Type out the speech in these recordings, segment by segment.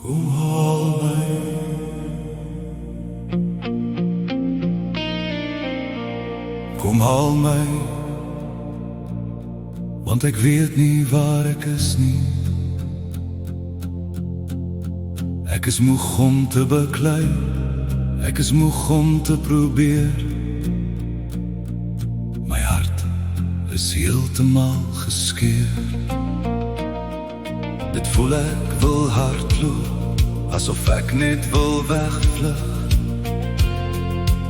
Kom haal my. Kom haal my, want ek weet nie waar ek is nie. Ek is moeg om te beklei, ek is moeg om te probeer. My hart is heeltemal geskeur. Dit voel ek wil hardloop, asof ek net wil wegvlug.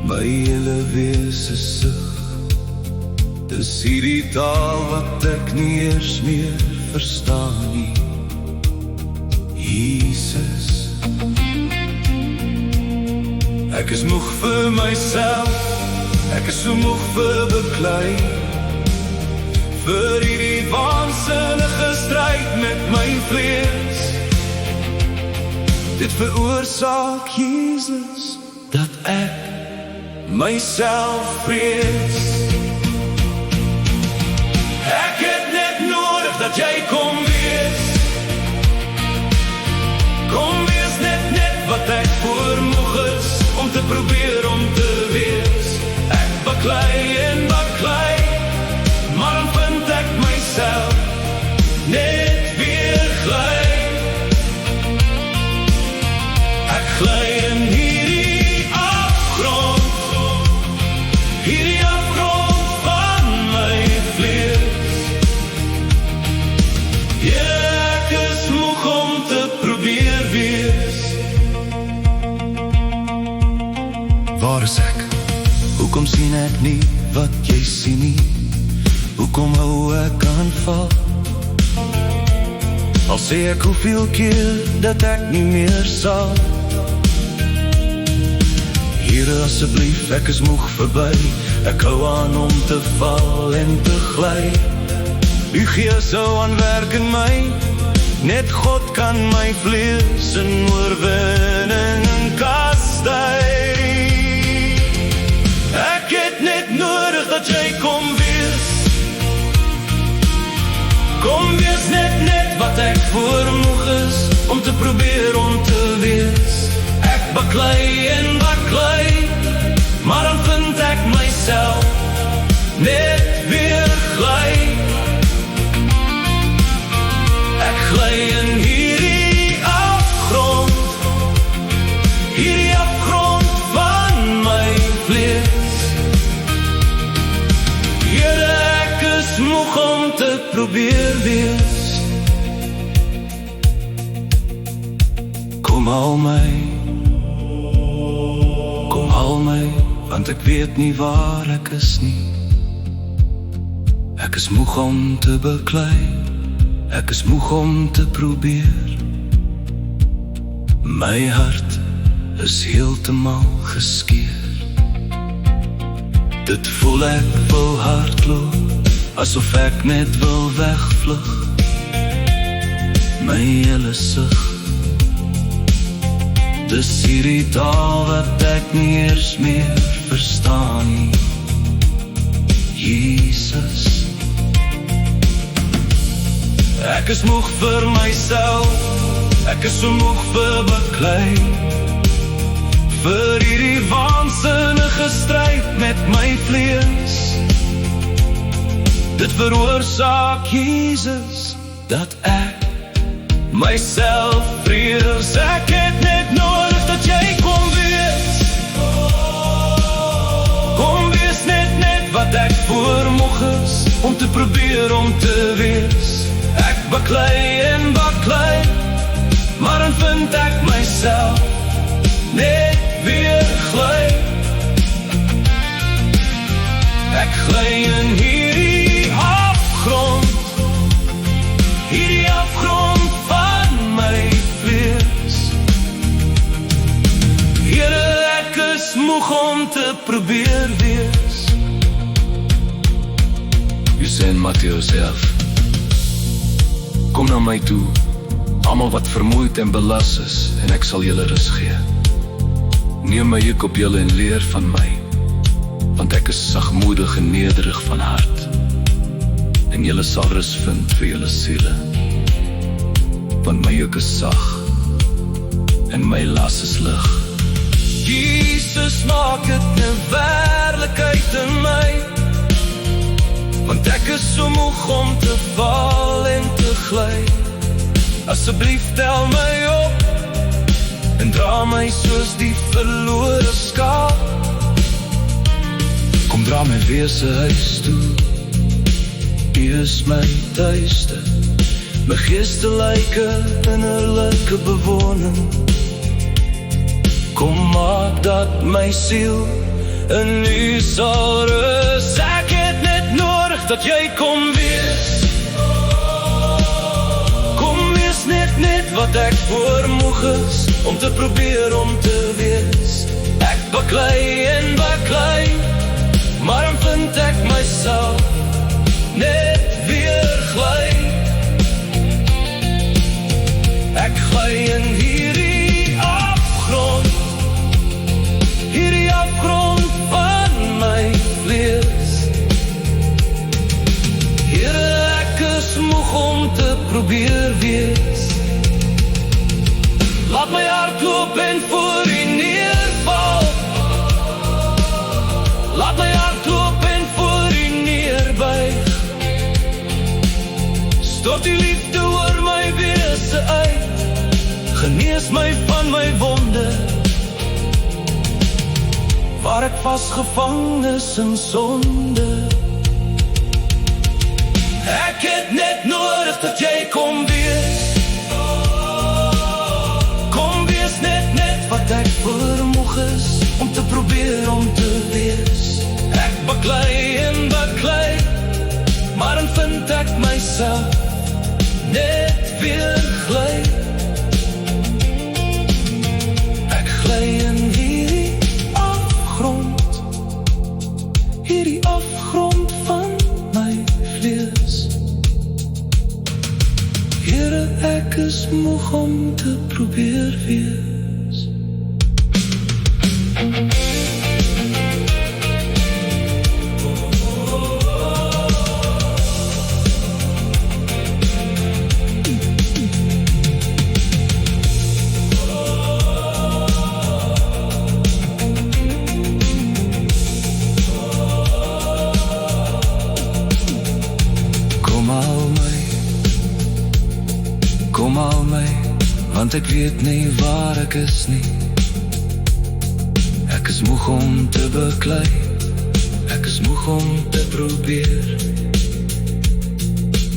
My hele wese sug, dis hierdie taal wat ek nie eers meer verstaan nie. Jesus, ek is moeg vir myself, ek is so moeg vir beklei, vir hierdie waansinnige stryd met my vlees. Dit veroorsaak, Jesus, dat ek myself vrees. Ek het net nodig dat jy kom wees. Kom wees net wat ek voormoeg is om te probeer om te wees. Ek baklei en baklei, maar dan vind ek myself net weer glij. Ek glij in hierdie afgrond, hierdie afgrond van my vlees. Ja, ek is moeg om te probeer wees. Waar is ek? Hoekom sien ek nie wat jy sien nie? Hoekom hou ek aanval? Al sê ek hoeveel keer dat ek nie meer sal. Here asseblief, ek is moeg verby. Ek hou aan om te val en te glij. U gees hou aan werk in my. Net God kan my vlees in oorwinning kastei. Ek het net nodig dat jy kom wees. Kom wees net wat ek voormoeg is om te probeer om te wees. Ek baklei en baklei, maar dan vind ek myself net weer glij. Ek glij in hierdie afgrond, hierdie afgrond van my vlees. Here, ek is moeg om te probeer wees. Kom haal my, kom haal my, want ek weet nie waar ek is nie. Ek is moeg om te beklei, ek is moeg om te probeer. My hart is heeltemal geskeur. Dit voel ek wil hardloop, asof ek net wil wegvlug. My hele sug, dis hierdie taal wat ek nie eers meer verstaan nie. Jesus, ek is moeg vir myself, ek is so moeg vir beklei, vir hierdie waansinnige stryd met my vlees. Dit veroorsaak, Jesus, dat ek myself vrees. Ek het net nodig dat jy kom wees. Kom wees net wat ek voormoeg is om te probeer om te wees. Ek baklei en baklei, maar dan vind ek myself net weer glij. Ek glij in hierdie afgrond, hierdie afgrond van my vlees. Here, ek is moeg om te probeer wees. U sê in Mattheus 11, kom na my toe, almal wat vermoeid en belas is, en ek sal julle rus gee. Neem my juk op julle en leer van my, want ek is sagmoedig en nederig van hart, en julle sal rus vind vir julle siele. Want my juk is sag en my las is lig. Jesus maak dit 'n werklikheid in my, want ek is so moeg om te val en te gly. Asseblief tel my op en dra my soos die verlore skaap. Kom dra my weer se huis toe, U is my tuiste, my geestelike innerlike bewoning. Kom maak dat my siel in U sal rus. Ek het net nodig dat Jy kom wees. Kom wees net wat ek voormoeg is om te probeer om te wees. Ek baklei en baklei, maar dan vind ek myself net weer gly. Ek gly in hierdie afgrond, hierdie afgrond van my vlees. Here, ek is moeg om te probeer wees. Laat my hart loop en voor U neerval. Laat my hart loop en voor U neerbuig. Stort U liefde oor my wese uit, genees my van my wonde, waar ek vasgevang is in sonde. Ek het net nodig dat Jy kom wees. Kom wees net wat ek vermoeg is om te probeer om te wees. Ek baklei en baklei, maar dan vind ek myself net weer gly. Ek gly in hierdie afgrond, hierdie afgrond van my vlees. Here, ek is moeg om te probeer wees. Kom al my, want ek weet nie waar ek is nie. Ek is moeg om te beklei, ek is moeg om te probeer.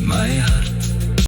My